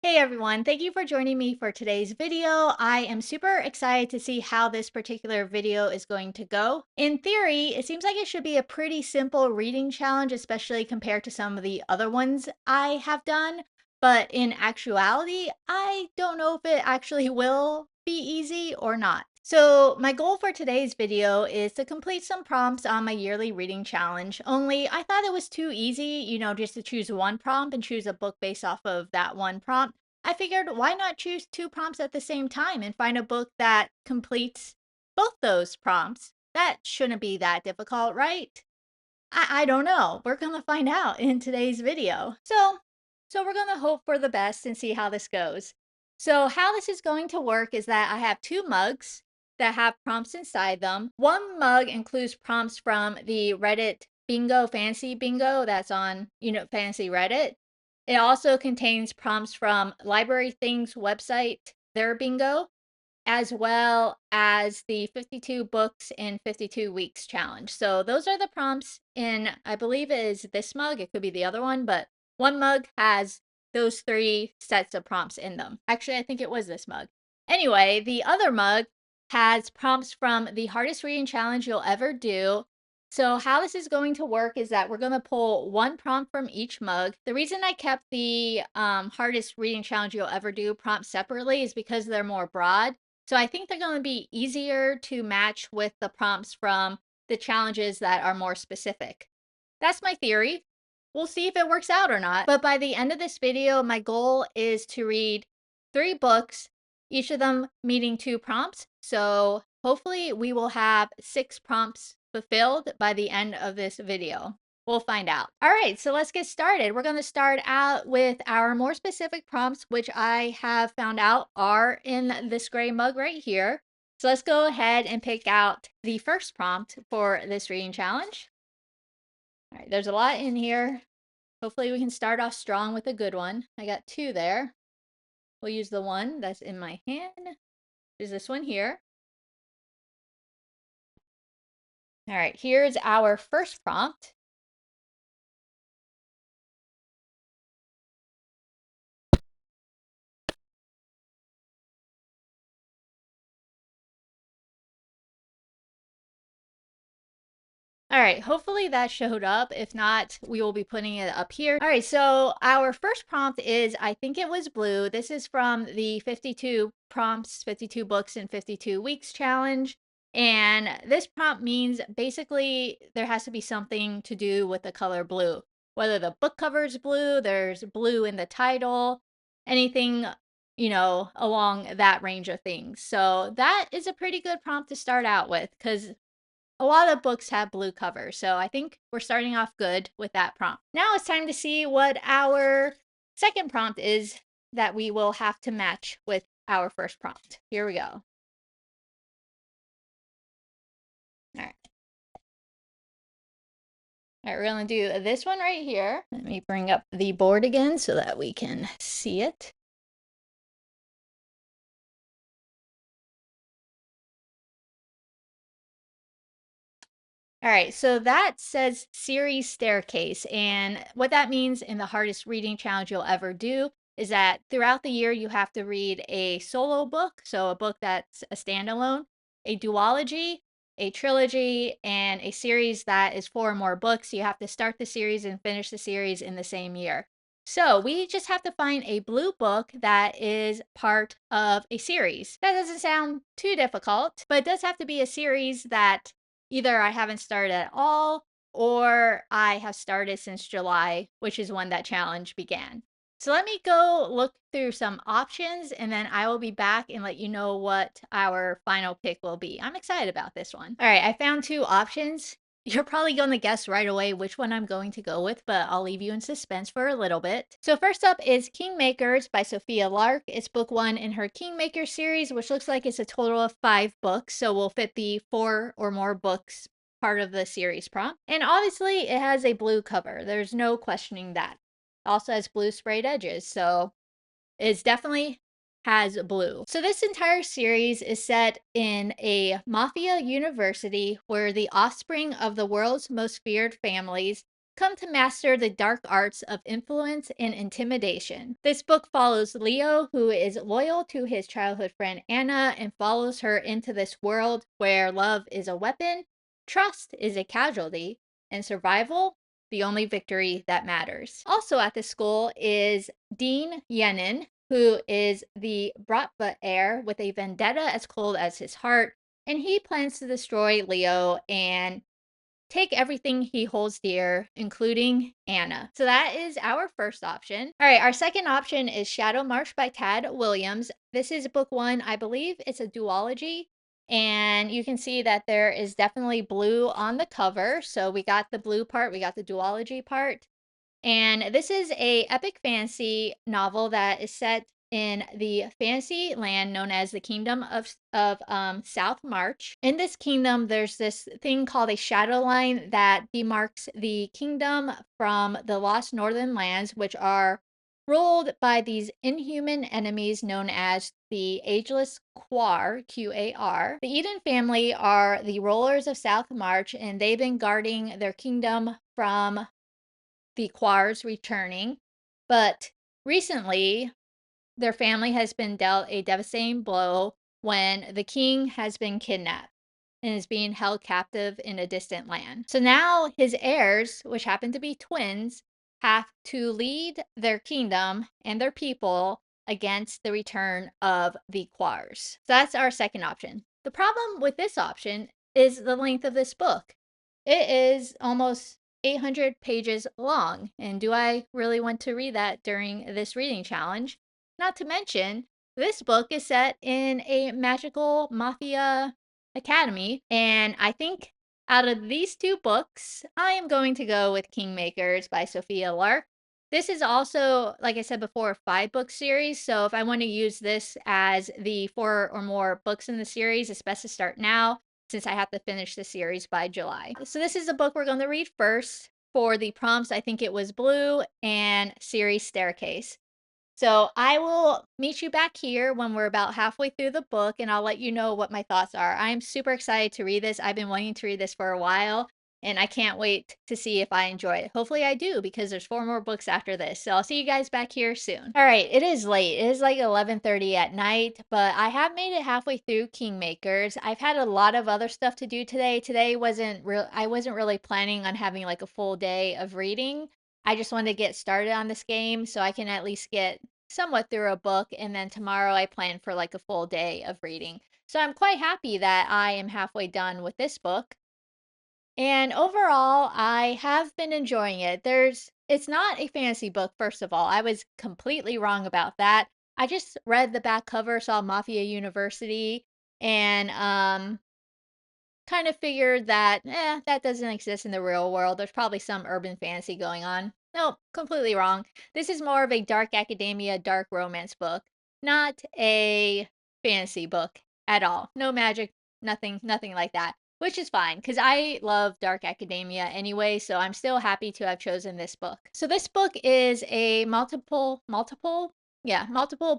Hey everyone, thank you for joining me for today's video. I am super excited to see how this particular video is going to go. In theory, it seems like it should be a pretty simple reading challenge, especially compared to some of the other ones I have done. But in actuality, I don't know if it actually will be easy or not. So my goal for today's video is to complete some prompts on my yearly reading challenge, only I thought it was too easy, just to choose one prompt and choose a book based off of that one prompt. I figured why not choose two prompts at the same time and find a book that completes both those prompts? That shouldn't be that difficult, right? I don't know. We're gonna find out in today's video. So we're gonna hope for the best and see how this goes. So how this is going to work is that I have two mugs that have prompts inside them. One mug includes prompts from the Reddit Bingo Fantasy Bingo that's on, Fantasy Reddit. It also contains prompts from Library Things website, their bingo, as well as the 52 books in 52 weeks challenge. So those are the prompts in, I believe it is this mug. It could be the other one, but one mug has those three sets of prompts in them. Actually, I think it was this mug. Anyway, the other mug has prompts from the hardest reading challenge you'll ever do. So how this is going to work is that we're going to pull one prompt from each mug. The reason I kept the hardest reading challenge you'll ever do prompts separately is because they're more broad. So I think they're going to be easier to match with the prompts from the challenges that are more specific. That's my theory. We'll see if it works out or not. But by the end of this video, my goal is to read 3 books, each of them meeting 2 prompts. So hopefully we will have 6 prompts fulfilled by the end of this video. We'll find out. All right, so let's get started. We're going to start out with our more specific prompts, which I have found out are in this gray mug right here. So let's go ahead and pick out the first prompt for this reading challenge. All right, there's a lot in here. Hopefully we can start off strong with a good one. I got 2 there. We'll use the one that's in my hand. Is this one here. All right, here's our first prompt. All right, hopefully that showed up. If not, we will be putting it up here. All right, so our first prompt is, I think it was blue. This is from the 52 prompts, 52 books in 52 weeks challenge. And this prompt means basically there has to be something to do with the color blue. Whether the book cover is blue, there's blue in the title, anything, along that range of things. So that is a pretty good prompt to start out with because a lot of books have blue covers, so I think we're starting off good with that prompt. Now it's time to see what our second prompt is that we will have to match with our first prompt. Here we go. All right. All right, we're going to do this one right here. Let me bring up the board again so that we can see it. All right, so that says series staircase. And what that means in the hardest reading challenge you'll ever do is that throughout the year, you have to read a solo book, so a book that's a standalone, a duology, a trilogy, and a series that is 4 or more books. You have to start the series and finish the series in the same year. So we just have to find a blue book that is part of a series. That doesn't sound too difficult, but it does have to be a series that either I haven't started at all or I have started since July, which is when that challenge began. So let me go look through some options and then I will be back and let you know what our final pick will be. I'm excited about this one. All right, I found 2 options. You're probably going to guess right away which one I'm going to go with, but I'll leave you in suspense for a little bit. So first up is Kingmakers by Sophia Lark. It's book 1 in her Kingmakers series, which looks like it's a total of 5 books, so we'll fit the 4 or more books part of the series prompt. And obviously it has a blue cover. There's no questioning that. It also has blue sprayed edges, so it's definitely has blue. So this entire series is set in a mafia university where the offspring of the world's most feared families come to master the dark arts of influence and intimidation. This book follows Leo, who is loyal to his childhood friend Anna and follows her into this world where love is a weapon, trust is a casualty, and survival the only victory that matters. Also at this school is Dean Yenin, who is the Bratva heir with a vendetta as cold as his heart, and he plans to destroy Leo and take everything he holds dear, including Anna. So that is our first option. All right, our second option is Shadow March by Tad Williams. This is book one. I believe it's a duology. And you can see that there is definitely blue on the cover. So we got the blue part, we got the duology part. And this is a epic fantasy novel that is set in the fantasy land known as the Kingdom of South March. In this kingdom, there's this thing called a shadow line that demarks the kingdom from the lost northern lands, which are ruled by these inhuman enemies known as the Ageless Quar, Q-A-R. The Eden family are the rulers of South March, and they've been guarding their kingdom from the Quars returning, but recently their family has been dealt a devastating blow when the king has been kidnapped and is being held captive in a distant land. So now his heirs, which happen to be twins, have to lead their kingdom and their people against the return of the Quars. So that's our second option. The problem with this option is the length of this book. It is almost 800 pages long, and do I really want to read that during this reading challenge? Not to mention, this book is set in a magical mafia academy, and I think out of these two books, I am going to go with Kingmakers by Sophia Lark. This is also, like I said before, a 5-book series, so if I want to use this as the 4 or more books in the series, it's best to start now since I have to finish the series by July. So this is the book we're going to read first. For the prompts, I think it was Blue and Series Staircase. So I will meet you back here when we're about halfway through the book, and I'll let you know what my thoughts are. I'm super excited to read this. I've been wanting to read this for a while, and I can't wait to see if I enjoy it. Hopefully I do, because there's 4 more books after this. So I'll see you guys back here soon. All right, it is late. It is like 11:30 at night, but I have made it halfway through Kingmakers. I've had a lot of other stuff to do today. Today wasn't real. I wasn't really planning on having like a full day of reading. I just wanted to get started on this game so I can at least get somewhat through a book, and then tomorrow I plan for like a full day of reading. So I'm quite happy that I am halfway done with this book. And overall, I have been enjoying it. It's not a fantasy book, first of all. I was completely wrong about that. I just read the back cover, saw Mafia University, and kind of figured that, that doesn't exist in the real world. There's probably some urban fantasy going on. Nope, completely wrong. This is more of a dark academia, dark romance book, not a fantasy book at all. No magic, nothing like that, which is fine because I love dark academia anyway, so I'm still happy to have chosen this book. So this book is a multiple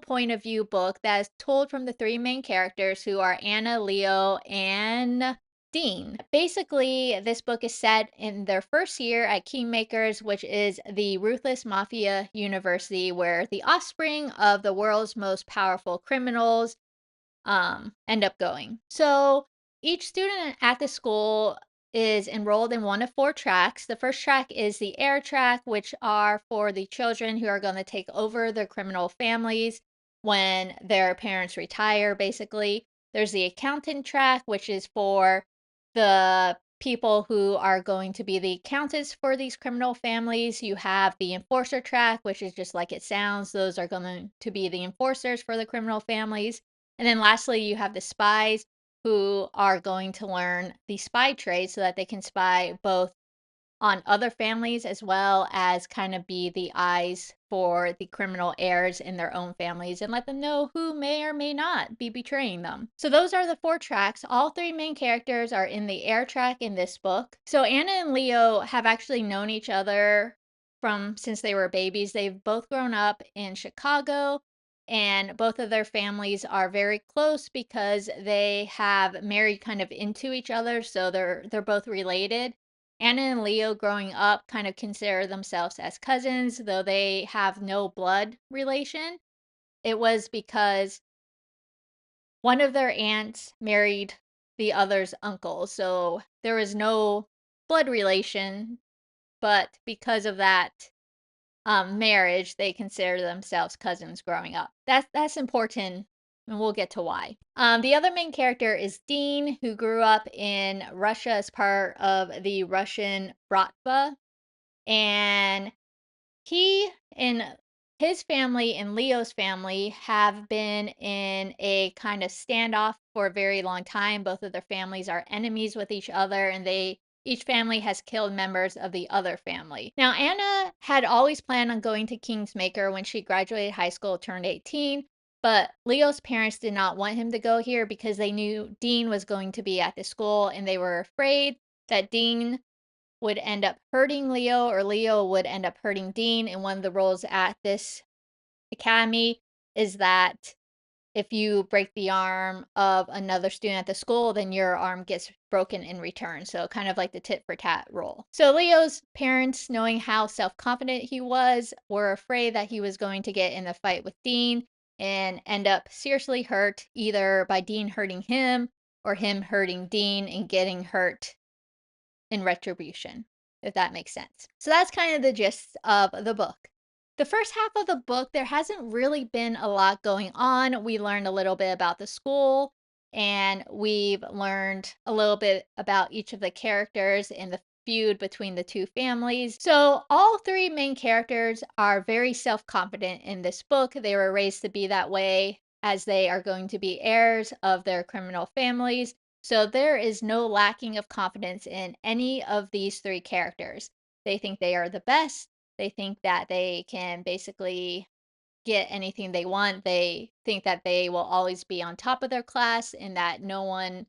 point of view book that is told from the 3 main characters who are Anna, Leo, and Dean. Basically, this book is set in their first year at Kingmakers, which is the ruthless mafia university where the offspring of the world's most powerful criminals end up going. So each student at the school is enrolled in one of 4 tracks. The first track is the air track, which are for the children who are going to take over their criminal families when their parents retire, basically. There's the accountant track, which is for the people who are going to be the accountants for these criminal families. You have the enforcer track, which is just like it sounds. Those are going to be the enforcers for the criminal families. And then lastly, you have the spies who are going to learn the spy trade so that they can spy both on other families as well as kind of be the eyes for the criminal heirs in their own families and let them know who may or may not be betraying them. So those are the 4 tracks. All 3 main characters are in the air track in this book. So Anna and Leo have actually known each other from since they were babies. They've both grown up in Chicago, and both of their families are very close because they have married kind of into each other, so they're both related. Anna and Leo growing up kind of consider themselves as cousins, though they have no blood relation. It was because one of their aunts married the other's uncle, so there was no blood relation, but because of that marriage, they consider themselves cousins growing up. That's important, and we'll get to why. The other main character is Dean, who grew up in Russia as part of the Russian Bratva, and he and his family and Leo's family have been in a kind of standoff for a very long time. Both of their families are enemies with each other, and each family has killed members of the other family. Now, Anna had always planned on going to Kingsmaker when she graduated high school, turned 18, but Leo's parents did not want him to go here because they knew Dean was going to be at the school, and they were afraid that Dean would end up hurting Leo or Leo would end up hurting Dean. And one of the rules at this academy is that if you break the arm of another student at the school, then your arm gets broken in return. So kind of like the tit for tat rule. So Leo's parents, knowing how self-confident he was, were afraid that he was going to get in a fight with Dean and end up seriously hurt, either by Dean hurting him or him hurting Dean and getting hurt in retribution, if that makes sense. So that's kind of the gist of the book. The first half of the book, there hasn't really been a lot going on. We learned a little bit about the school, and we've learned a little bit about each of the characters and the feud between the two families. So all three main characters are very self-confident in this book. They were raised to be that way, as they are going to be heirs of their criminal families. So there is no lacking of confidence in any of these three characters. They think they are the best. They think that they can basically get anything they want. They think that they will always be on top of their class and that no one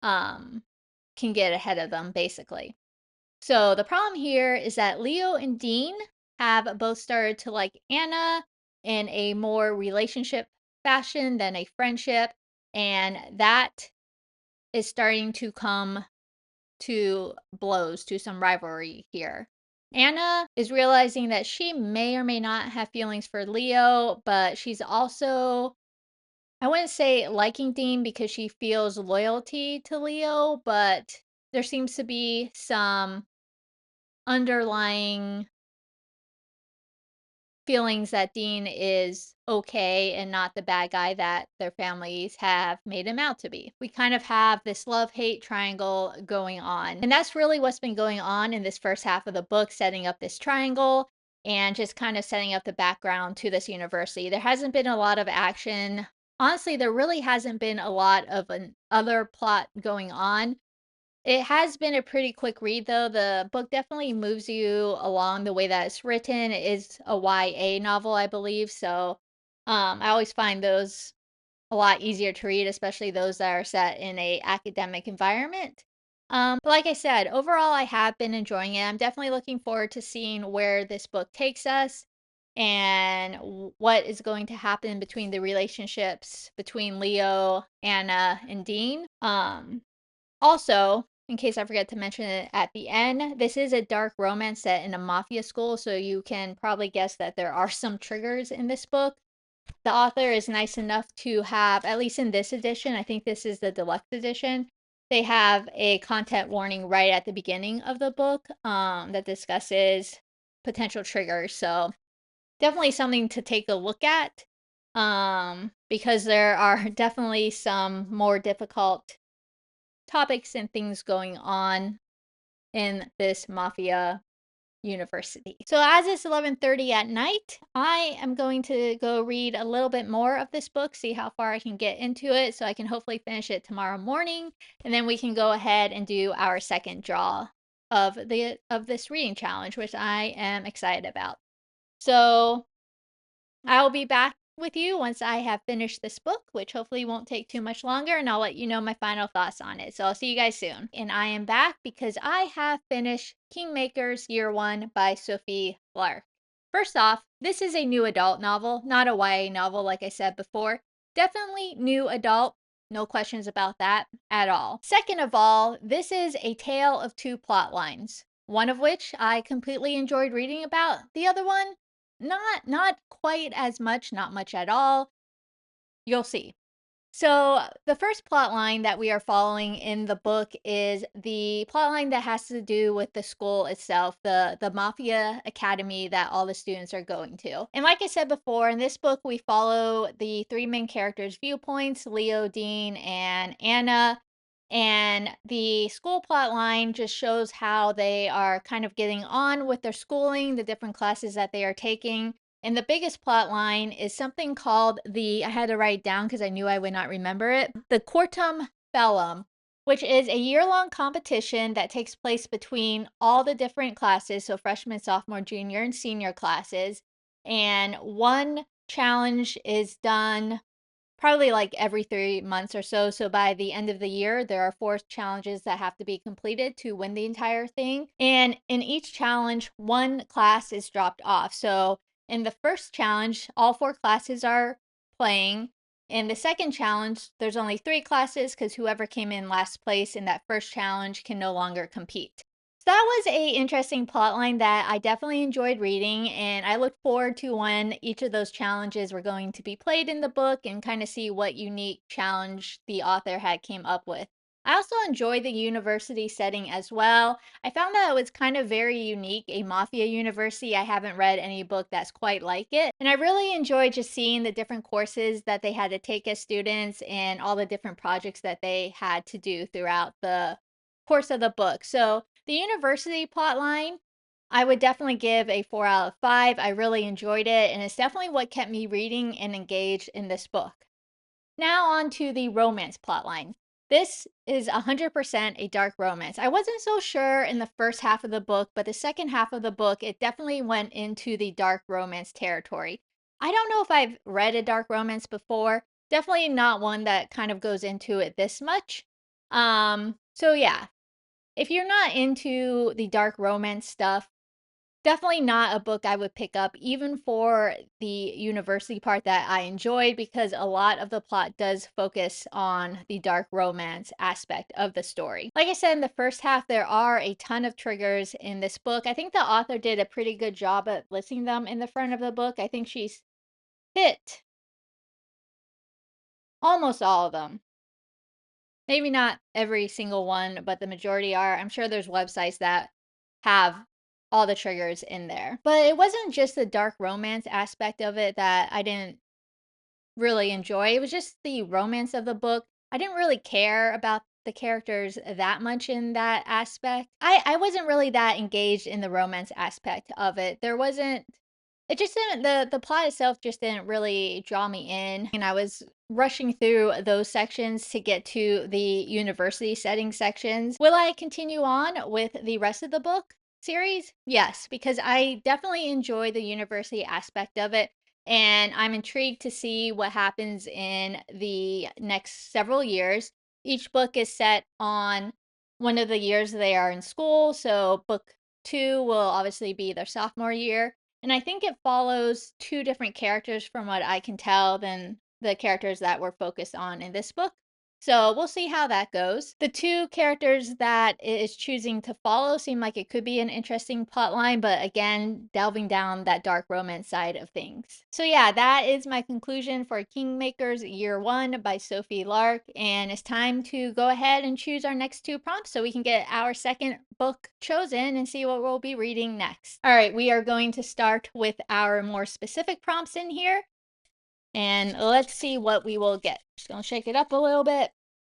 um, can get ahead of them, basically. So the problem here is that Leo and Dean have both started to like Anna in a more relationship fashion than a friendship. And that is starting to come to blows, to some rivalry here. Anna is realizing that she may or may not have feelings for Leo, but she's also, I wouldn't say liking Dean because she feels loyalty to Leo, but there seems to be some underlying feelings that Dean is okay and not the bad guy that their families have made him out to be. We kind of have this love-hate triangle going on. And that's really what's been going on in this first half of the book, setting up this triangle and just kind of setting up the background to this university. There hasn't been a lot of action. Honestly, there really hasn't been a lot of an other plot going on. It has been a pretty quick read, though. The book definitely moves you along the way that it's written. It is a YA novel, I believe. So I always find those a lot easier to read, especially those that are set in a academic environment. But like I said, overall, I have been enjoying it. I'm definitely looking forward to seeing where this book takes us and what is going to happen between the relationships between Leo, Anna, and Dean. Also, in case I forget to mention it at the end, this is a dark romance set in a mafia school, so you can probably guess that there are some triggers in this book. The author is nice enough to have, at least in this edition, I think this is the deluxe edition, they have a content warning right at the beginning of the book that discusses potential triggers. So definitely something to take a look at because there are definitely some more difficult topics and things going on in this mafia university. So as it's 11:30 at night, I am going to go read a little bit more of this book, see how far I can get into it so I can hopefully finish it tomorrow morning, and then we can go ahead and do our second draw of this reading challenge, which I am excited about. So I'll be back with you once I have finished this book, which hopefully won't take too much longer, and I'll let you know my final thoughts on it. So I'll see you guys soon. And I am back because I have finished Kingmakers Year 1 by Sophie Lark. First off, this is a new adult novel, not a YA novel like I said before. Definitely new adult, no questions about that at all. Second of all, this is a tale of two plot lines. one of which I completely enjoyed reading about. The other one, not quite as much, not much at all. You'll see. So, the first plot line that we are following in the book is the plot line that has to do with the school itself, the mafia academy that all the students are going to. And like I said before, in this book we follow the three main characters' viewpoints, Leo, Dean, and Anna. And the school plot line just shows how they are kind of getting on with their schooling, the different classes that they are taking. And the biggest plot line is something called I had to write it down because I knew I would not remember it, the Quartum Bellum, which is a year-long competition that takes place between all the different classes, so freshman, sophomore, junior, and senior classes. And one challenge is done probably like every 3 months or so. So by the end of the year, there are 4 challenges that have to be completed to win the entire thing. And in each challenge, one class is dropped off. So in the first challenge, all 4 classes are playing. In the second challenge, there's only 3 classes because whoever came in last place in that first challenge can no longer compete. So that was a interesting plotline that I definitely enjoyed reading, and I look forward to when each of those challenges were going to be played in the book and kind of see what unique challenge the author had came up with. I also enjoyed the university setting as well. I found that it was kind of very unique, a mafia university. I haven't read any book that's quite like it. And I really enjoyed just seeing the different courses that they had to take as students and all the different projects that they had to do throughout the course of the book. So the university plotline, I would definitely give a 4 out of 5. I really enjoyed it, and it's definitely what kept me reading and engaged in this book. Now on to the romance plotline. This is 100% a dark romance. I wasn't so sure in the first half of the book, but the second half of the book, it definitely went into the dark romance territory. I don't know if I've read a dark romance before. Definitely not one that kind of goes into it this much. So yeah, if you're not into the dark romance stuff, definitely not a book I would pick up, even for the university part that I enjoyed, because a lot of the plot does focus on the dark romance aspect of the story. Like I said, in the first half, there are a ton of triggers in this book. I think the author did a pretty good job at listing them in the front of the book. I think she's hit almost all of them. Maybe not every single one, but the majority are. I'm sure there's websites that have all the triggers in there. But it wasn't just the dark romance aspect of it that I didn't really enjoy. It was just the romance of the book. I didn't really care about the characters that much in that aspect. I wasn't really that engaged in the romance aspect of it. There wasn't it just didn't the plot itself just didn't really draw me in, and I was rushing through those sections to get to the university setting sections. Will I continue on with the rest of the book series? Yes, because I definitely enjoy the university aspect of it. And I'm intrigued to see what happens in the next several years. Each book is set on one of the years they are in school. So, book 2 will obviously be their sophomore year. And I think it follows 2 different characters from what I can tell than the characters that were focused on in this book. So we'll see how that goes. The 2 characters that it is choosing to follow seem like it could be an interesting plot line, but again, delving down that dark romance side of things. So yeah, that is my conclusion for Kingmakers Year 1 by Sophie Lark, and it's time to go ahead and choose our next 2 prompts so we can get our second book chosen and see what we'll be reading next. All right, we are going to start with our more specific prompts in here. And let's see what we will get. Just gonna shake it up a little bit.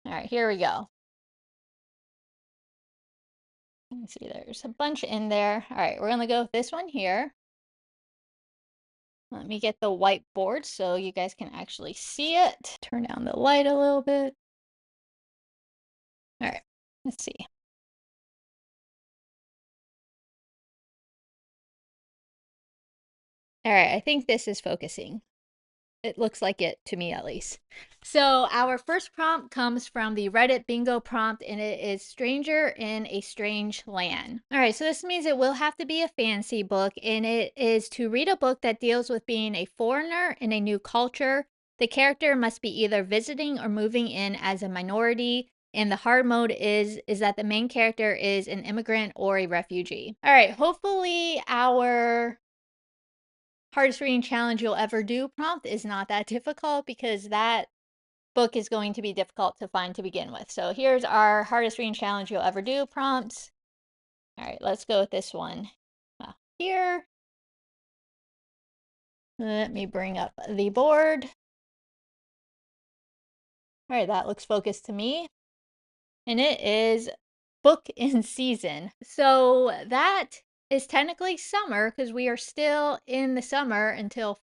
All right, here we go. Let me see, there's a bunch in there. All right, we're gonna go with this one here. Let me get the whiteboard so you guys can actually see it. Turn down the light a little bit. All right, let's see. All right, I think this is focusing. It looks like it to me, at least. So our first prompt comes from the Reddit bingo prompt, and it is Stranger in a Strange Land. All right, so this means it will have to be a fantasy book, and it is to read a book that deals with being a foreigner in a new culture. The character must be either visiting or moving in as a minority. And the hard mode is that the main character is an immigrant or a refugee. All right, hopefully our hardest reading challenge you'll ever do prompt is not that difficult, because that book is going to be difficult to find to begin with. So here's our hardest reading challenge you'll ever do prompts. All right, let's go with this one. Here. Let me bring up the board. All right, that looks focused to me. And it is book in season. So that is technically summer, because we are still in the summer until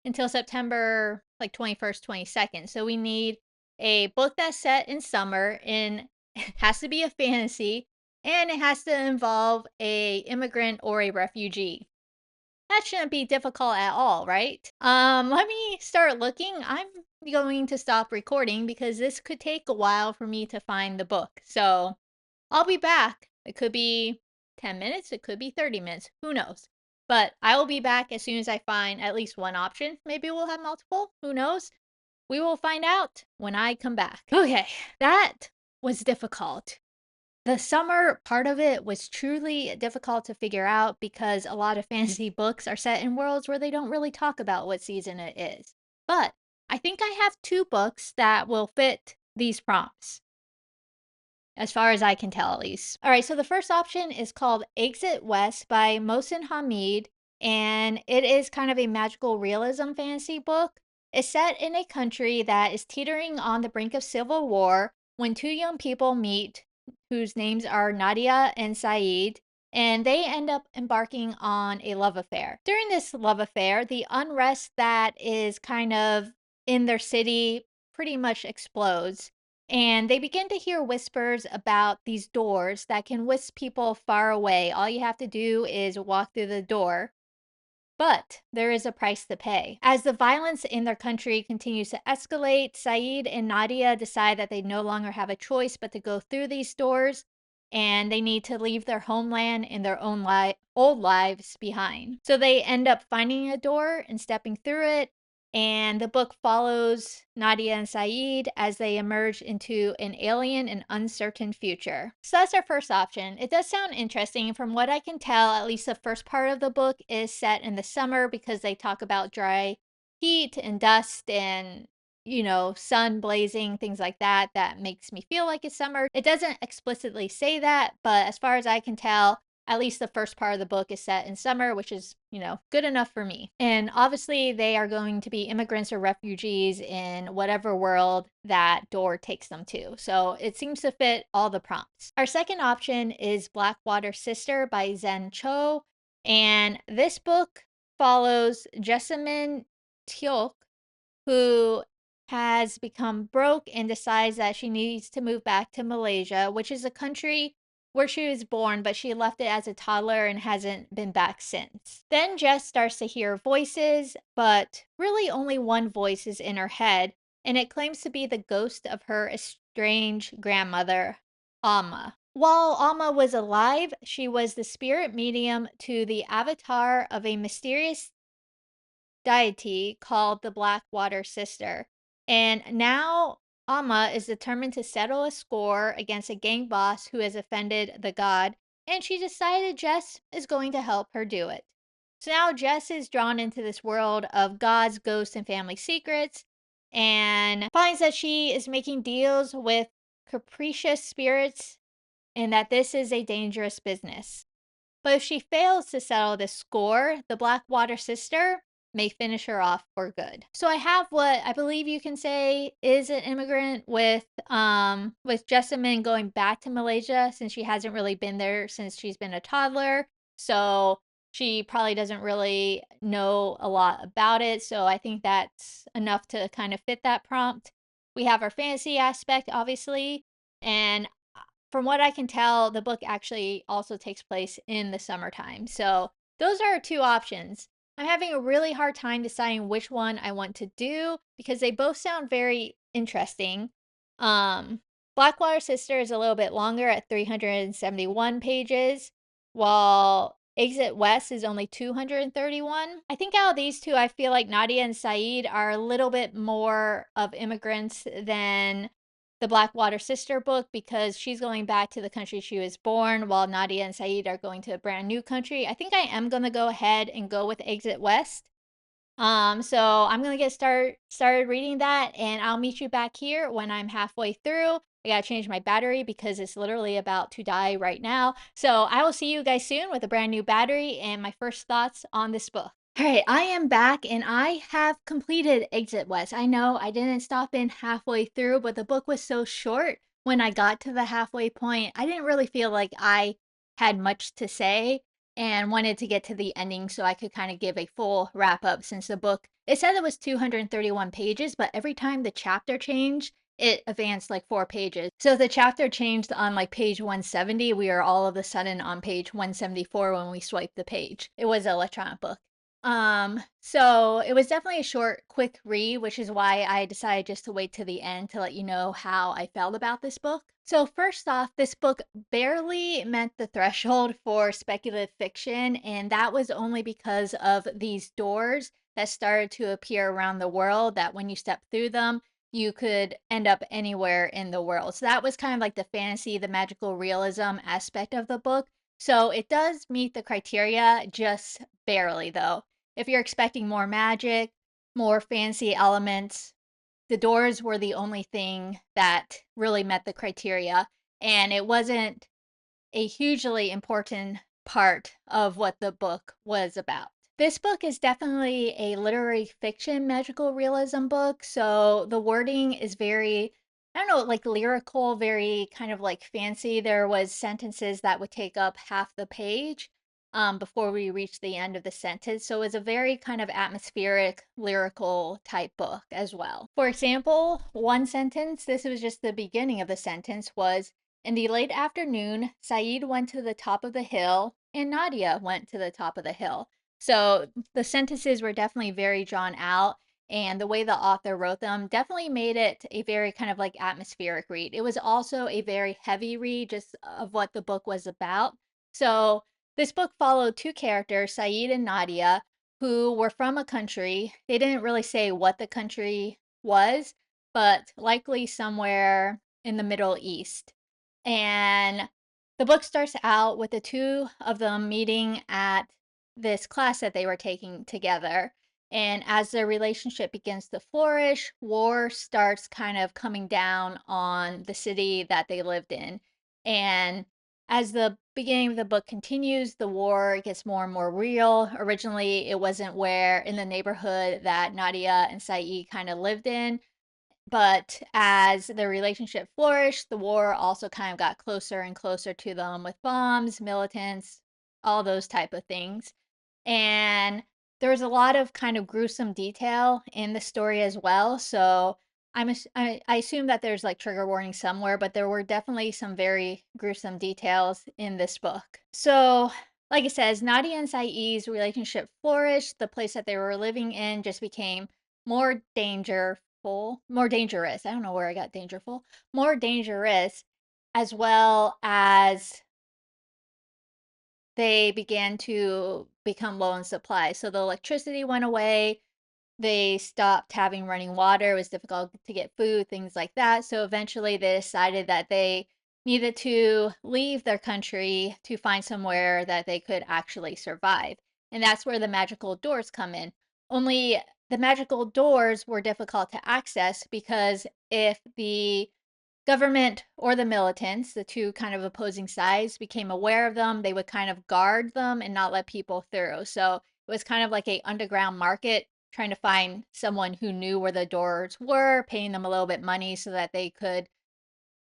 until September like 21st, 22nd. So we need a book that's set in summer, and it has to be a fantasy, and it has to involve a immigrant or a refugee. That shouldn't be difficult at all, right? Let me start looking. I'm going to stop recording because this could take a while for me to find the book. So I'll be back. It could be 10 minutes, it could be 30 minutes, who knows? But I will be back as soon as I find at least one option. Maybe we'll have multiple, who knows? We will find out when I come back. Okay, that was difficult. The summer part of it was truly difficult to figure out, because a lot of fantasy books are set in worlds where they don't really talk about what season it is. But I think I have two books that will fit these prompts, as far as I can tell, at least. All right, so the first option is called Exit West by Mohsin Hamid, and it is kind of a magical realism fantasy book. It's set in a country that is teetering on the brink of civil war when two young people meet, whose names are Nadia and Saeed, and they end up embarking on a love affair. During this love affair, the unrest that is kind of in their city pretty much explodes, and they begin to hear whispers about these doors that can whisk people far away. All you have to do is walk through the door. But there is a price to pay. As the violence in their country continues to escalate, Saeed and Nadia decide that they no longer have a choice but to go through these doors, and they need to leave their homeland and their own old lives behind. So they end up finding a door and stepping through it, and the book follows Nadia and Saeed as they emerge into an alien and uncertain future. So that's our first option. It does sound interesting. From what I can tell, at least the first part of the book is set in the summer, because they talk about dry heat and dust and, sun blazing, things like that. That makes me feel like it's summer. It doesn't explicitly say that, but as far as I can tell, at least the first part of the book is set in summer, which is, good enough for me. And obviously, they are going to be immigrants or refugees in whatever world that door takes them to. So it seems to fit all the prompts. Our second option is Blackwater Sister by Zen Cho. And this book follows Jessamine Teok, who has become broke and decides that she needs to move back to Malaysia, which is a country where she was born, but she left it as a toddler and hasn't been back since. Then Jess starts to hear voices, but really only one voice is in her head, and it claims to be the ghost of her estranged grandmother, Alma. While Alma was alive, she was the spirit medium to the avatar of a mysterious deity called the Blackwater Sister. And now Amma is determined to settle a score against a gang boss who has offended the god, and she decided Jess is going to help her do it. So now Jess is drawn into this world of gods, ghosts, and family secrets, and finds that she is making deals with capricious spirits and that this is a dangerous business. But if she fails to settle this score, the Blackwater Sister may finish her off for good. So I have what I believe you can say is an immigrant with Jessamine going back to Malaysia, since she hasn't really been there since she's been a toddler. So she probably doesn't really know a lot about it. So I think that's enough to kind of fit that prompt. We have our fantasy aspect, obviously, and from what I can tell, the book actually also takes place in the summertime. So those are our two options. I'm having a really hard time deciding which one I want to do, because they both sound very interesting. Blackwater Sister is a little bit longer at 371 pages, while Exit West is only 231. I think out of these two, I feel like Nadia and Saeed are a little bit more of immigrants than the Blackwater Sister book because she's going back to the country she was born while Nadia and Saeed are going to a brand new country. I think I am going to go ahead and go with Exit West. So I'm gonna get started reading that, and I'll meet you back here when I'm halfway through. I gotta change my battery because it's literally about to die right now. So I will see you guys soon with a brand new battery and my first thoughts on this book. All right, I am back and I have completed Exit West. I know I didn't stop in halfway through, but the book was so short when I got to the halfway point. I didn't really feel like I had much to say and wanted to get to the ending so I could kind of give a full wrap up since the book, it said it was 231 pages, but every time the chapter changed, it advanced like 4 pages. So if the chapter changed on like page 170, we are all of a sudden on page 174 when we swipe the page. It was an electronic book. So it was definitely a short, quick read, which is why I decided just to wait to the end to let you know how I felt about this book. So first off, this book barely met the threshold for speculative fiction, and that was only because of these doors that started to appear around the world that when you step through them, you could end up anywhere in the world. So that was kind of like the fantasy, the magical realism aspect of the book. So it does meet the criteria, just barely though. If you're expecting more magic, more fancy elements, the doors were the only thing that really met the criteria, and it wasn't a hugely important part of what the book was about. This book is definitely a literary fiction magical realism book, so the wording is very, I don't know, like lyrical, very kind of like fancy. There was sentences that would take up half the page before we reached the end of the sentence. So it was a very kind of atmospheric, lyrical type book as well. For example, one sentence, this was just the beginning of the sentence, was in the late afternoon, Saeed went to the top of the hill and Nadia went to the top of the hill. So the sentences were definitely very drawn out, and the way the author wrote them definitely made it a very kind of like atmospheric read. It was also a very heavy read just of what the book was about. So this book followed two characters, Saeed and Nadia, who were from a country. They didn't really say what the country was, but likely somewhere in the Middle East. And the book starts out with the two of them meeting at this class that they were taking together. And as their relationship begins to flourish, war starts kind of coming down on the city that they lived in. And as the beginning of the book continues, the war gets more and more real. Originally, it wasn't where in the neighborhood that Nadia and Saeed kind of lived in, but as their relationship flourished, the war also kind of got closer and closer to them with bombs, militants, all those type of things. And there was a lot of kind of gruesome detail in the story as well. So I assume that there's like trigger warning somewhere, but there were definitely some very gruesome details in this book. So like it says, Nadia and Saeed's relationship flourished. The place that they were living in just became more more dangerous. I don't know where I got dangerful. More dangerous, as well as they began to become low in supply. So the electricity went away. They stopped having running water. It was difficult to get food, things like that. So eventually they decided that they needed to leave their country to find somewhere that they could actually survive. And that's where the magical doors come in. Only the magical doors were difficult to access because if the government or the militants, the two kind of opposing sides, became aware of them, they would kind of guard them and not let people through. So it was kind of like a underground market trying to find someone who knew where the doors were, paying them a little bit money so that they could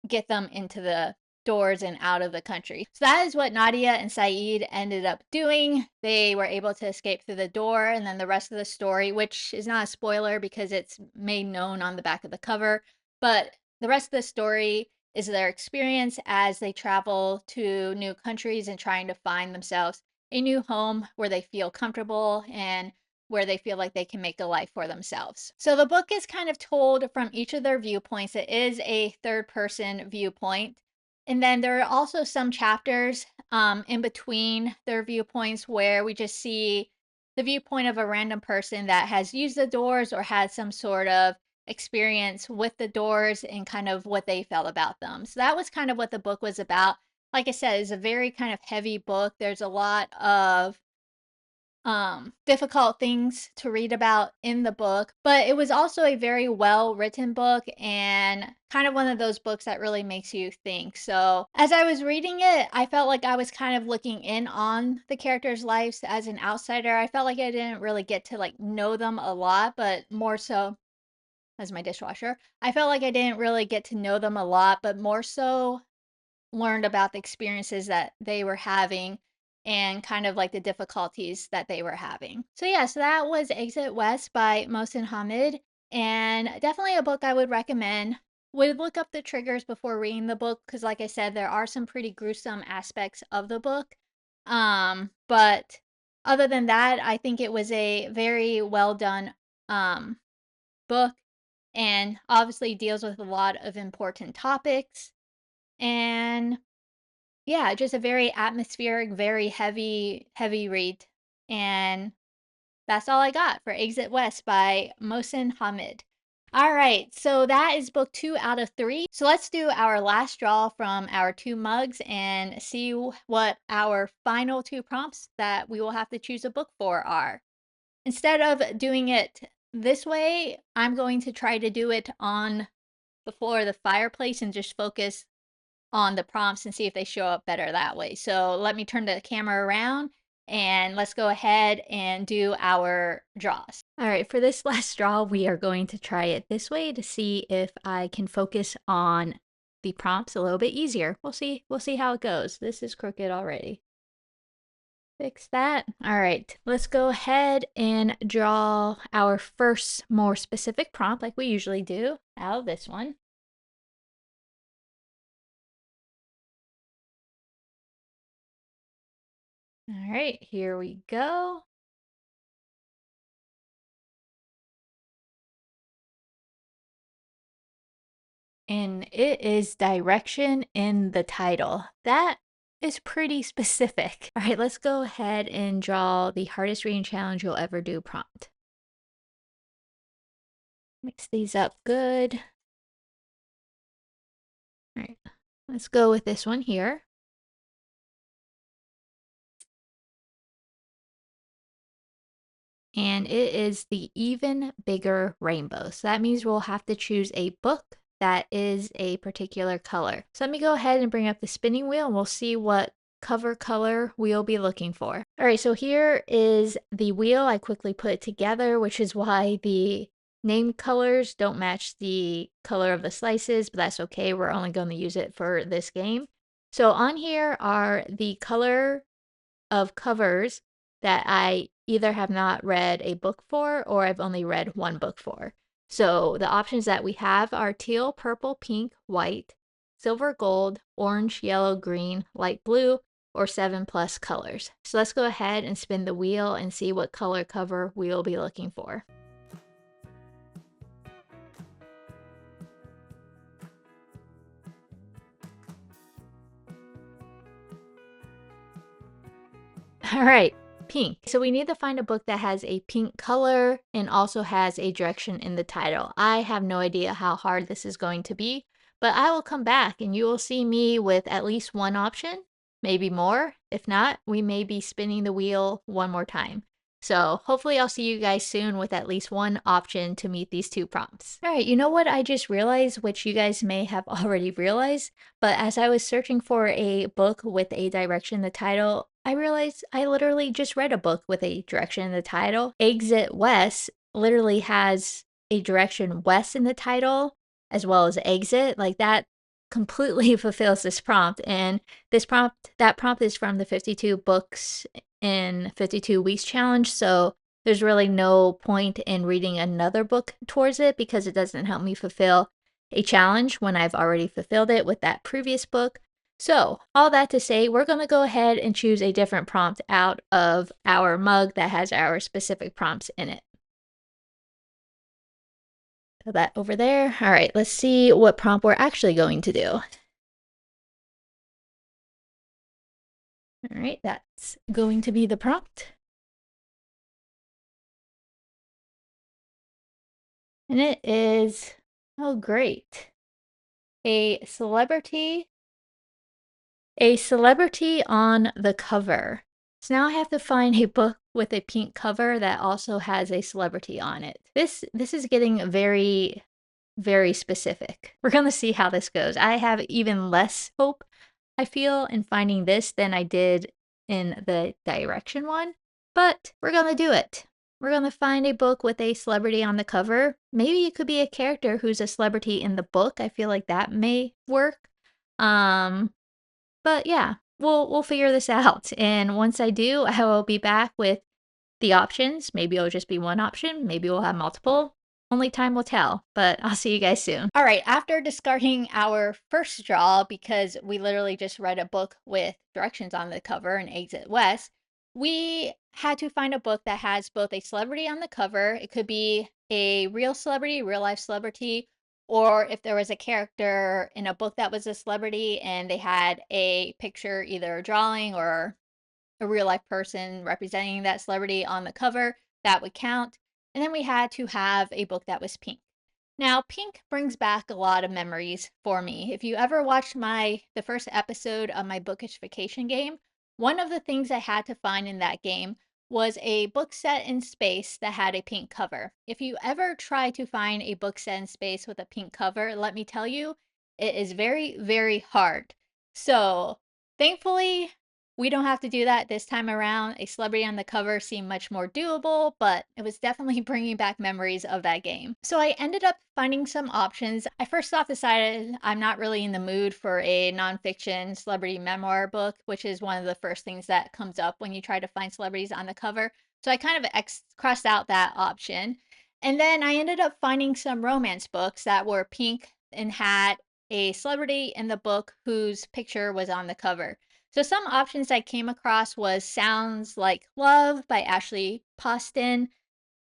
get them into the doors and out of the country. So that is what Nadia and Saeed ended up doing. They were able to escape through the door, and then the rest of the story, which is not a spoiler because it's made known on the back of the cover, but the rest of the story is their experience as they travel to new countries and trying to find themselves a new home where they feel comfortable and where they feel like they can make a life for themselves. So the book is kind of told from each of their viewpoints. It is a third person viewpoint. And then there are also some chapters in between their viewpoints where we just see the viewpoint of a random person that has used the doors or had some sort of experience with the doors and kind of what they felt about them. So that was kind of what the book was about. Like I said, it's a very kind of heavy book. There's a lot of difficult things to read about in the book, but it was also a very well written book and kind of one of those books that really makes you think. So as I was reading it, I felt like I was kind of looking in on the characters' lives as an outsider. I felt like I didn't really get to like know them a lot, but more so as my dishwasher. I felt like I didn't really get to know them a lot, but more so learned about the experiences that they were having and kind of like the difficulties that they were having. So yeah, so that was Exit West by Mohsin Hamid, and definitely a book I would recommend. Would look up the triggers before reading the book because like I said, there are some pretty gruesome aspects of the book. But other than that, I think it was a very well done book and obviously deals with a lot of important topics. And yeah, just a very atmospheric, very heavy read. And that's all I got for Exit West by Mohsin Hamid. All right, so that is book 2 out of 3. So let's do our last draw from our 2 mugs and see what our final 2 prompts that we will have to choose a book for are. Instead of doing it this way, I'm going to try to do it on the floor of the fireplace and just focus on the prompts and see if they show up better that way. So let me turn the camera around and let's go ahead and do our draws. All right, for this last draw, we are going to try it this way to see if I can focus on the prompts a little bit easier. We'll see how it goes. This is crooked already. Fix that. All right, let's go ahead and draw our first more specific prompt like we usually do out of this one. All right, here we go. And it is direction in the title. That is pretty specific. All right, let's go ahead and draw the hardest reading challenge you'll ever do prompt. Mix these up good. All right, let's go with this one here. And it is the Even Bigger Rainbow. So that means we'll have to choose a book that is a particular color. So let me go ahead and bring up the spinning wheel and we'll see what cover color we'll be looking for. All right, so here is the wheel. I quickly put it together, which is why the name colors don't match the color of the slices, but that's okay. We're only going to use it for this game. So on here are the color of covers that I either have not read a book for or I've only read one book for. So the options that we have are teal, purple, pink, white, silver, gold, orange, yellow, green, light blue, or 7+ colors. So let's go ahead and spin the wheel and see what color cover we'll be looking for. All right, pink. So we need to find a book that has a pink color and also has a direction in the title. I have no idea how hard this is going to be, but I will come back and you will see me with at least one option, maybe more. If not, we may be spinning the wheel one more time. So hopefully I'll see you guys soon with at least one option to meet these 2 prompts. All right, you know what I just realized, which you guys may have already realized, but as I was searching for a book with a direction in the title, I realized I literally just read a book with a direction in the title. Exit West literally has a direction west in the title as well as exit. Like that completely fulfills this prompt. And that prompt is from the 52 books in 52 weeks challenge. So there's really no point in reading another book towards it because it doesn't help me fulfill a challenge when I've already fulfilled it with that previous book. So all that to say, we're going to go ahead and choose a different prompt out of our mug that has our specific prompts in it. Put that over there. All right, let's see what prompt we're actually going to do. All right, that's going to be the prompt. And it is, oh great, a celebrity a celebrity on the cover. So now I have to find a book with a pink cover that also has a celebrity on it. This is getting very, very specific. We're gonna see how this goes. I have even less hope, I feel, in finding this than I did in the direction one, but we're gonna do it. We're gonna find a book with a celebrity on the cover. Maybe it could be a character who's a celebrity in the book. I feel like that may work. Um, but yeah, we'll figure this out, and once I do, I will be back with the options. Maybe it'll just be one option, maybe we'll have multiple. Only time will tell, but I'll see you guys soon. All right, after discarding our first draw because we literally just read a book with directions on the cover and Exit West, we had to find a book that has both a celebrity on the cover. It could be a real celebrity, real life celebrity, or if there was a character in a book that was a celebrity and they had a picture, either a drawing or a real life person representing that celebrity on the cover, that would count. And then we had to have a book that was pink. Now, pink brings back a lot of memories for me. If you ever watched the first episode of my bookish vacation game, one of the things I had to find in that game was a book set in space that had a pink cover. If you ever try to find a book set in space with a pink cover, let me tell you, it is very, very hard. So, thankfully, we don't have to do that this time around. A celebrity on the cover seemed much more doable, but it was definitely bringing back memories of that game. So I ended up finding some options. I first off decided I'm not really in the mood for a nonfiction celebrity memoir book, which is one of the first things that comes up when you try to find celebrities on the cover. So I kind of crossed out that option. And then I ended up finding some romance books that were pink and had a celebrity in the book whose picture was on the cover. So some options I came across was Sounds Like Love by Ashley Poston,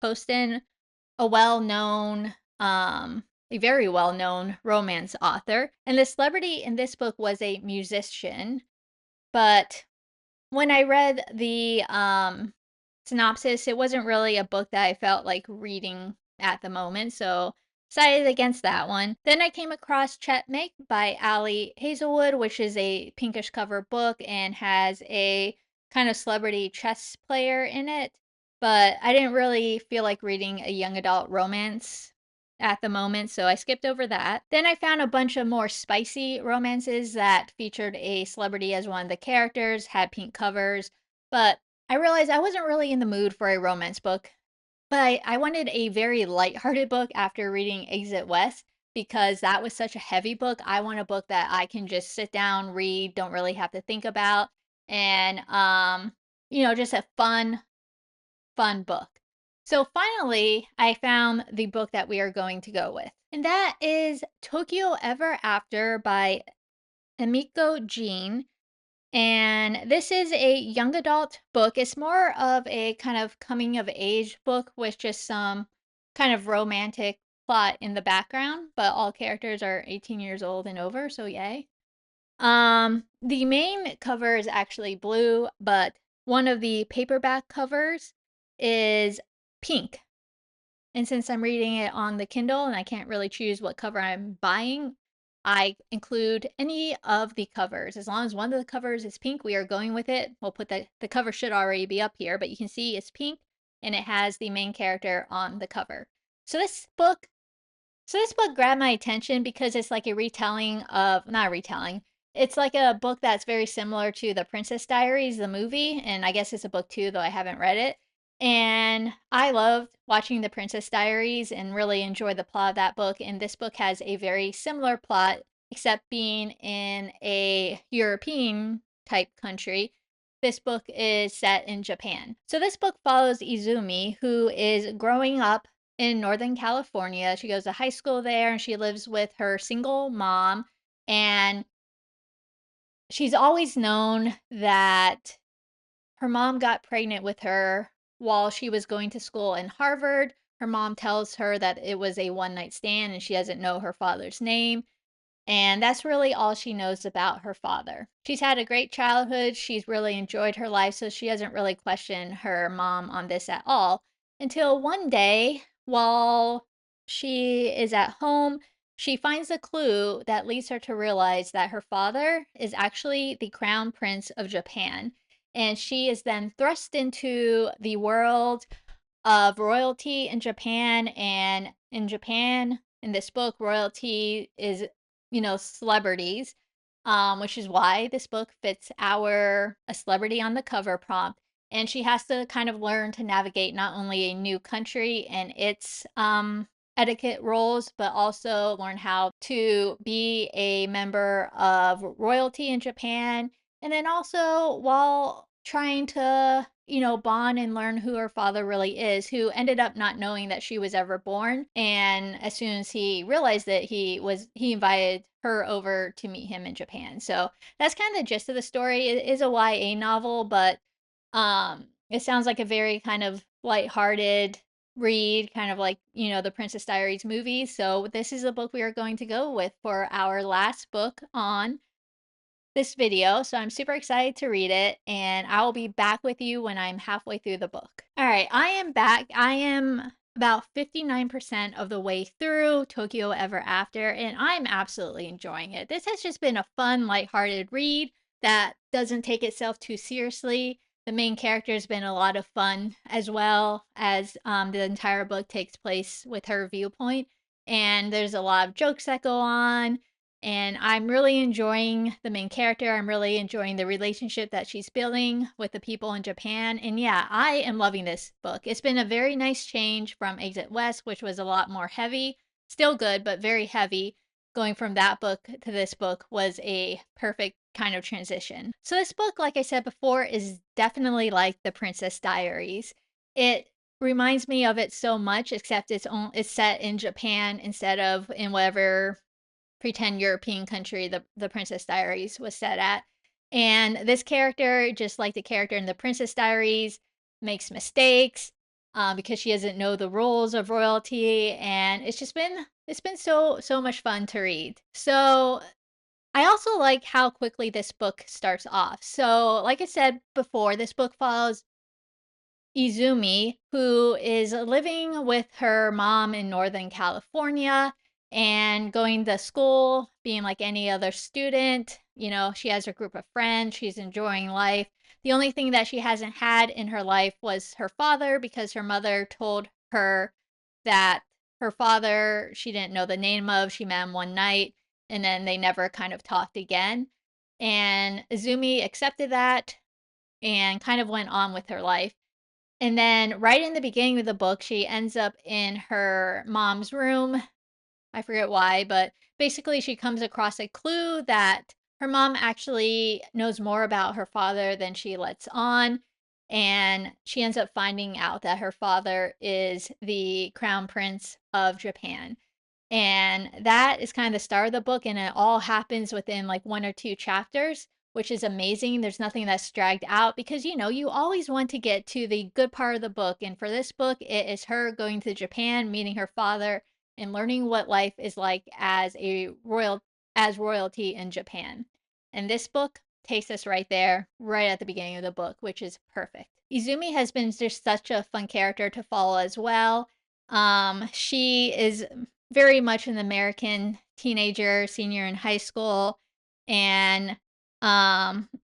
a well-known, a very well-known romance author. And the celebrity in this book was a musician, but when I read the synopsis, it wasn't really a book that I felt like reading at the moment, so decided against that one. Then I came across Checkmate by Ali Hazelwood, which is a pinkish cover book and has a kind of celebrity chess player in it, but I didn't really feel like reading a young adult romance at the moment, so I skipped over that. Then I found a bunch of more spicy romances that featured a celebrity as one of the characters, had pink covers, but I realized I wasn't really in the mood for a romance book. But I wanted a very lighthearted book after reading Exit West because that was such a heavy book. I want a book that I can just sit down, read, don't really have to think about, and just a fun book. So finally, I found the book that we are going to go with. And that is Tokyo Ever After by Emiko Jean. And this is a young adult book. It's more of a kind of coming of age book with just some kind of romantic plot in the background, but all characters are 18 years old and over, so yay. The main cover is actually blue, but one of the paperback covers is pink. And since I'm reading it on the Kindle and I can't really choose what cover I'm buying, I include any of the covers. As long as one of the covers is pink, we are going with it. We'll put the cover should already be up here, but you can see it's pink and it has the main character on the cover. So this book grabbed my attention because it's like a retelling of, not a retelling, it's like a book that's very similar to The Princess Diaries, the movie, and I guess it's a book too, though I haven't read it. And I loved watching The Princess Diaries and really enjoyed the plot of that book. And this book has a very similar plot, except being in a European type country. This book is set in Japan. So this book follows Izumi, who is growing up in Northern California. She goes to high school there and she lives with her single mom. And she's always known that her mom got pregnant with her while she was going to school in Harvard. Her mom tells her that it was a one night stand and she doesn't know her father's name. And that's really all she knows about her father. She's had a great childhood. She's really enjoyed her life, so she doesn't really question her mom on this at all. Until one day, while She is at home. She finds a clue that leads her to realize that her father is actually the crown prince of Japan. And she is then thrust into the world of royalty in Japan. And in Japan, in this book, royalty is, celebrities, which is why this book fits our a celebrity on the cover prompt. And she has to kind of learn to navigate not only a new country and its etiquette roles, but also learn how to be a member of royalty in Japan. And then also, while trying to, bond and learn who her father really is, who ended up not knowing that she was ever born. And as soon as he realized that he invited her over to meet him in Japan. So that's kind of the gist of the story. It is a YA novel, but it sounds like a very kind of lighthearted read, kind of like, the Princess Diaries movies. So this is a book we are going to go with for our last book on this video. So I'm super excited to read it, and I will be back with you when I'm halfway through the book. All right, I am back. I am about 59% of the way through Tokyo Ever After, and I'm absolutely enjoying it. This has just been a fun, lighthearted read that doesn't take itself too seriously. The main character has been a lot of fun, as well as the entire book takes place with her viewpoint. And there's a lot of jokes that go on, and I'm really enjoying the main character. I'm really enjoying the relationship that she's building with the people in Japan. And yeah, I am loving this book. It's been a very nice change from Exit West, which was a lot more heavy. Still good, but very heavy. Going from that book to this book was a perfect kind of transition. So this book, like I said before, is definitely like The Princess Diaries. It reminds me of it so much, except it's set in Japan instead of in whatever pretend European country the Princess Diaries was set at. And this character, just like the character in the Princess Diaries, makes mistakes because she doesn't know the rules of royalty, and it's been so much fun to read. So I also like how quickly this book starts off. So, like I said before, this book follows Izumi, who is living with her mom in Northern California and going to school, being like any other student. She has a group of friends, she's enjoying life. The only thing that she hasn't had in her life was her father, because her mother told her that her father, she didn't know the name of, she met him one night, and then they never kind of talked again. And Izumi accepted that and kind of went on with her life. And then right in the beginning of the book, she ends up in her mom's room. I forget why, but basically she comes across a clue that her mom actually knows more about her father than she lets on. And she ends up finding out that her father is the crown prince of Japan. And that is kind of the start of the book, and it all happens within like 1 or 2 chapters, which is amazing. There's nothing that's dragged out because, you always want to get to the good part of the book. And for this book, it is her going to Japan, meeting her father, and learning what life is like as royalty in Japan. And this book takes us right there, right at the beginning of the book, which is perfect. Izumi has been just such a fun character to follow as well. She is very much an American teenager, senior in high school, and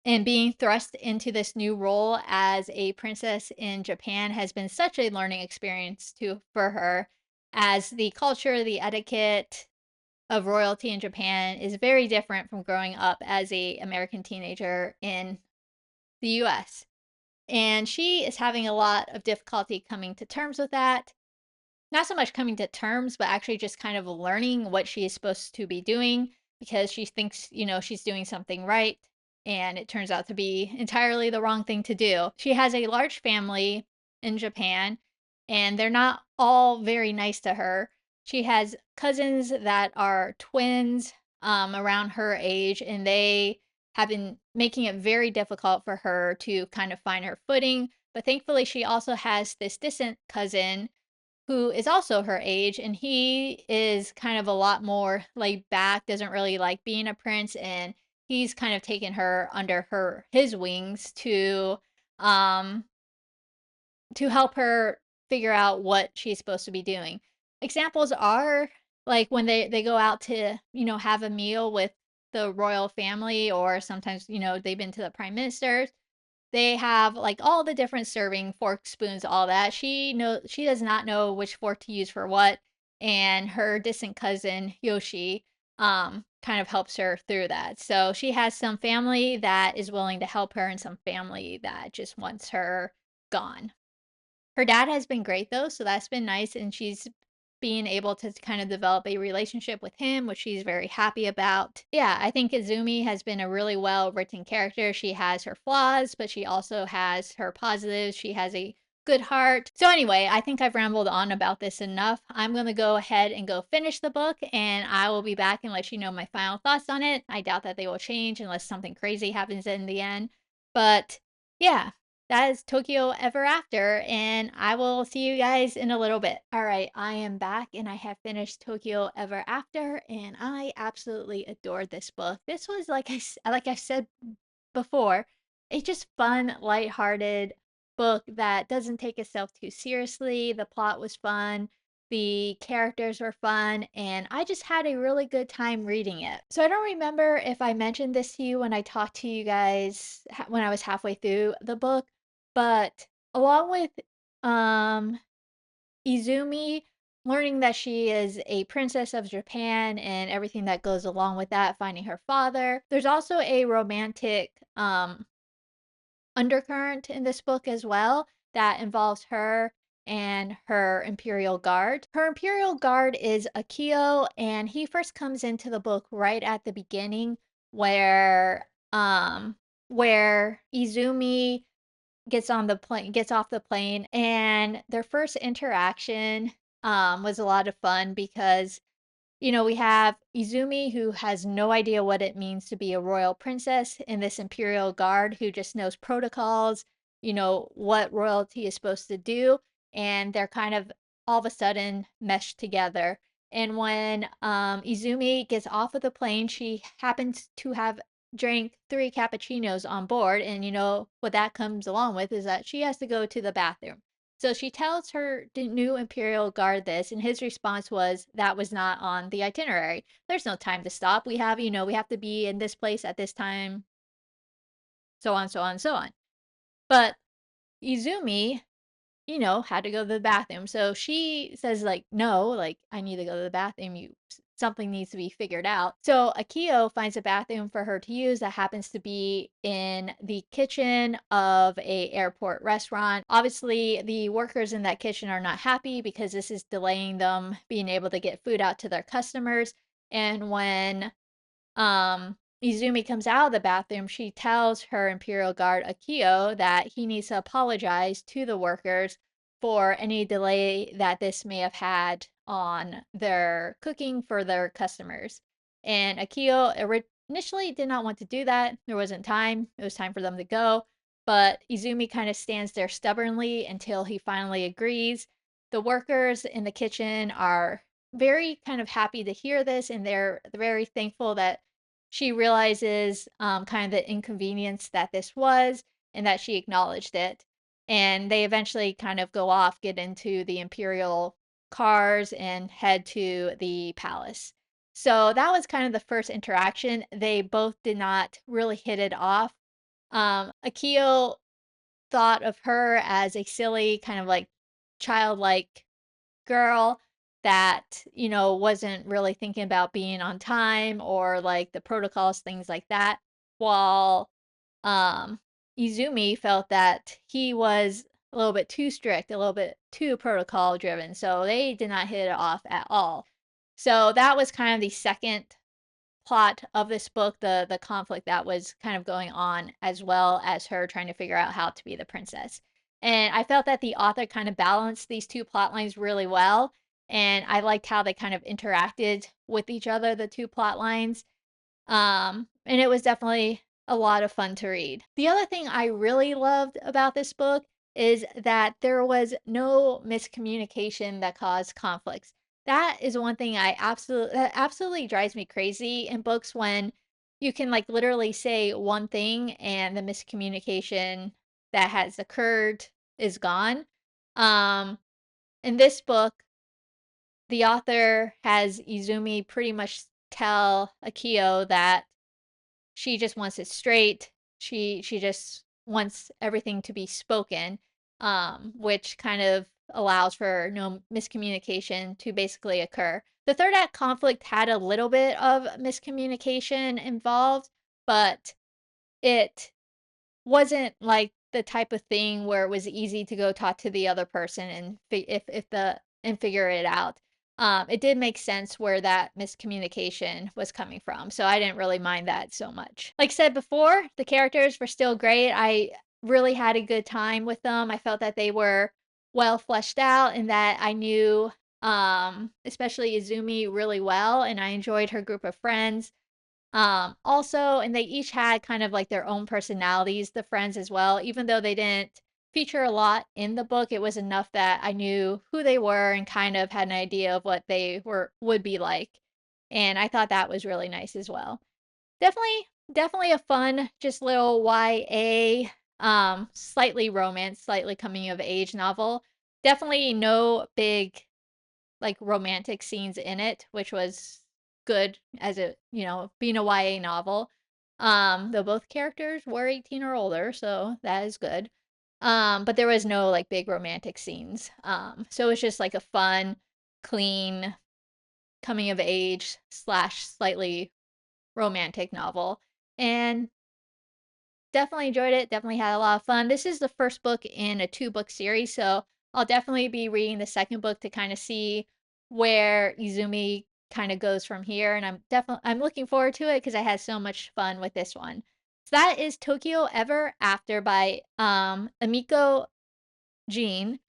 being thrust into this new role as a princess in Japan has been such a learning experience for her, as the culture, the etiquette of royalty in Japan is very different from growing up as a American teenager in the US. And she is having a lot of difficulty coming to terms with that. Not so much coming to terms, but actually just kind of learning what she is supposed to be doing, because she thinks, she's doing something right, and it turns out to be entirely the wrong thing to do. She has a large family in Japan, and they're not all very nice to her. She has cousins that are twins around her age, and they have been making it very difficult for her to kind of find her footing. But thankfully, she also has this distant cousin who is also her age, and he is kind of a lot more laid back, doesn't really like being a prince, and he's kind of taken her under his wings um to help her figure out what she's supposed to be doing. Examples are like when they go out to, have a meal with the royal family, or sometimes, they've been to the prime minister. They have, like, all the different serving forks, spoons, all that. She does not know which fork to use for what, and her distant cousin, Yoshi, kind of helps her through that. So, she has some family that is willing to help her and some family that just wants her gone. Her dad has been great though, so that's been nice, and she's being able to kind of develop a relationship with him, which she's very happy about. Yeah, I think Izumi has been a really well-written character. She has her flaws, but she also has her positives. She has a good heart. So anyway, I think I've rambled on about this enough. I'm going to go ahead and go finish the book, and I will be back and let you know my final thoughts on it. I doubt that they will change unless something crazy happens in the end. But yeah, that is Tokyo Ever After, and I will see you guys in a little bit. All right, I am back and I have finished Tokyo Ever After, and I absolutely adored this book. This was like I said before, a just fun, lighthearted book that doesn't take itself too seriously. The plot was fun, the characters were fun, and I just had a really good time reading it. So I don't remember if I mentioned this to you when I talked to you guys when I was halfway through the book, but along with um Izumi learning that she is a princess of Japan and everything that goes along with that, finding her father, there's also a romantic undercurrent in this book as well that involves her and her Imperial Guard. Her Imperial Guard is Akio, and he first comes into the book right at the beginning where Izumi gets off the plane, and their first interaction was a lot of fun because we have Izumi, who has no idea what it means to be a royal princess, and this Imperial Guard who just knows protocols, what royalty is supposed to do, and they're kind of all of a sudden meshed together. And when Izumi gets off of the plane, she happens to have drank 3 cappuccinos on board, and what that comes along with is that she has to go to the bathroom. So she tells her new Imperial Guard this, and his response was, "That was not on the itinerary. There's no time to stop. We have to be in this place at this time, so on, so on, so on." But Izumi, had to go to the bathroom. So she says, like, no, like, I need to go to the bathroom. Something needs to be figured out. So Akio finds a bathroom for her to use that happens to be in the kitchen of a airport restaurant. Obviously, the workers in that kitchen are not happy because this is delaying them being able to get food out to their customers. And when Izumi comes out of the bathroom, she tells her Imperial Guard Akio that he needs to apologize to the workers for any delay that this may have had on their cooking for their customers. And Akio initially did not want to do that. There wasn't time. It was time for them to go. But Izumi kind of stands there stubbornly until he finally agrees. The workers in the kitchen are very kind of happy to hear this, and they're very thankful that she realizes kind of the inconvenience that this was, and that she acknowledged it. And they eventually kind of go off, get into the Imperial cars, and head to the palace. So that was kind of the first interaction. They both did not really hit it off. Akio thought of her as a silly, kind of like childlike girl that, wasn't really thinking about being on time or like the protocols, things like that. While um Izumi felt that he was a little bit too strict, a little bit too protocol driven. So they did not hit it off at all. So that was kind of the second plot of this book, the conflict that was kind of going on, as well as her trying to figure out how to be the princess. And I felt that the author kind of balanced these two plot lines really well, and I liked how they kind of interacted with each other, the two plot lines. And it was definitely a lot of fun to read. The other thing I really loved about this book is that there was no miscommunication that caused conflicts. That is one thing that absolutely drives me crazy in books, when you can like literally say one thing and the miscommunication that has occurred is gone. Um in this book, the author has Izumi pretty much tell Akio that she just wants it straight. She just wants everything to be spoken, which kind of allows for no miscommunication to basically occur. The third act conflict had a little bit of miscommunication involved, but it wasn't like the type of thing where it was easy to go talk to the other person and if the and figure it out. It did make sense where that miscommunication was coming from, so I didn't really mind that so much. Like I said before, the characters were still great. I really had a good time with them. I felt that they were well fleshed out and that I knew especially Izumi really well, and I enjoyed her group of friends. Also, and they each had kind of like their own personalities, the friends as well. Even though they didn't feature a lot in the book, it was enough that I knew who they were and kind of had an idea of what they would be like. And I thought that was really nice as well. Definitely a fun, just little YA, slightly romance, slightly coming of age novel. Definitely no big like romantic scenes in it, which was good as it, being a YA novel. Though both characters were 18 or older, so that is good. But there was no like big romantic scenes. So it was just like a fun, clean coming of age slash slightly romantic novel. And definitely enjoyed it. Definitely had a lot of fun. This is the first book in a 2-book series, so I'll definitely be reading the second book to kind of see where Izumi kind of goes from here. And I'm looking forward to it because I had so much fun with this one. So that is Tokyo Ever After by Amiko Jean.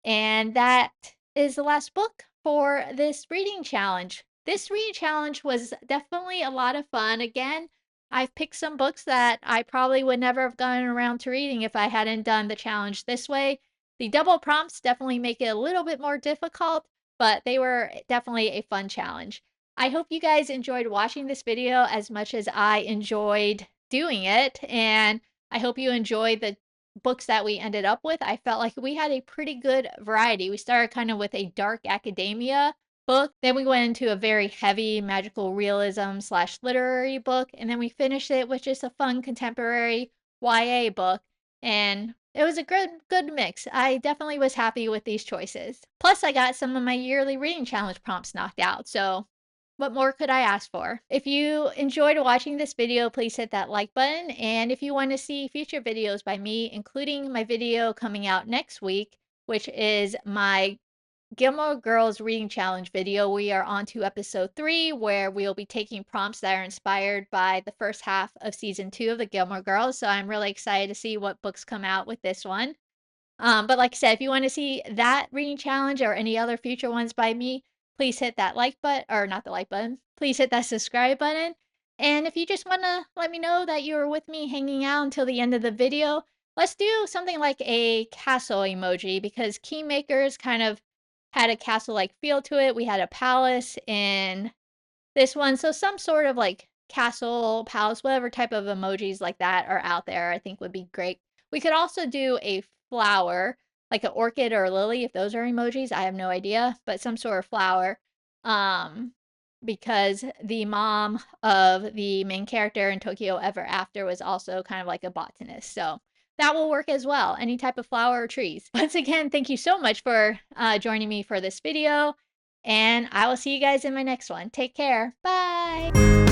And that is the last book for this reading challenge. This reading challenge was definitely a lot of fun. Again, I've picked some books that I probably would never have gotten around to reading if I hadn't done the challenge this way. The double prompts definitely make it a little bit more difficult, but they were definitely a fun challenge. I hope you guys enjoyed watching this video as much as I enjoyed doing it, and I hope you enjoyed the books that we ended up with. I felt like we had a pretty good variety. We started kind of with a dark academia book, then we went into a very heavy magical realism slash literary book, and then we finished it with just a fun contemporary YA book. And it was a good mix. I definitely was happy with these choices. Plus, I got some of my yearly reading challenge prompts knocked out, so what more could I ask for? If you enjoyed watching this video, please hit that like button. And if you want to see future videos by me, including my video coming out next week, which is my Gilmore Girls Reading Challenge video, we are on to episode 3, where we'll be taking prompts that are inspired by the first half of season 2 of the Gilmore Girls. So I'm really excited to see what books come out with this one. But like I said, if you want to see that reading challenge or any other future ones by me, please hit that like button, or not the like button, please hit that subscribe button. And if you just want to let me know that you were with me hanging out until the end of the video, let's do something like a castle emoji, because Kingmakers kind of had a castle-like feel to it. We had a palace in this one, so some sort of like castle, palace, whatever type of emojis like that are out there, I think would be great. We could also do a flower, like an orchid or a lily, if those are emojis. I have no idea, but some sort of flower. Um, because the mom of the main character in Tokyo Ever After was also kind of like a botanist. So that will work as well. Any type of flower or trees. Once again, thank you so much for joining me for this video. And I will see you guys in my next one. Take care. Bye.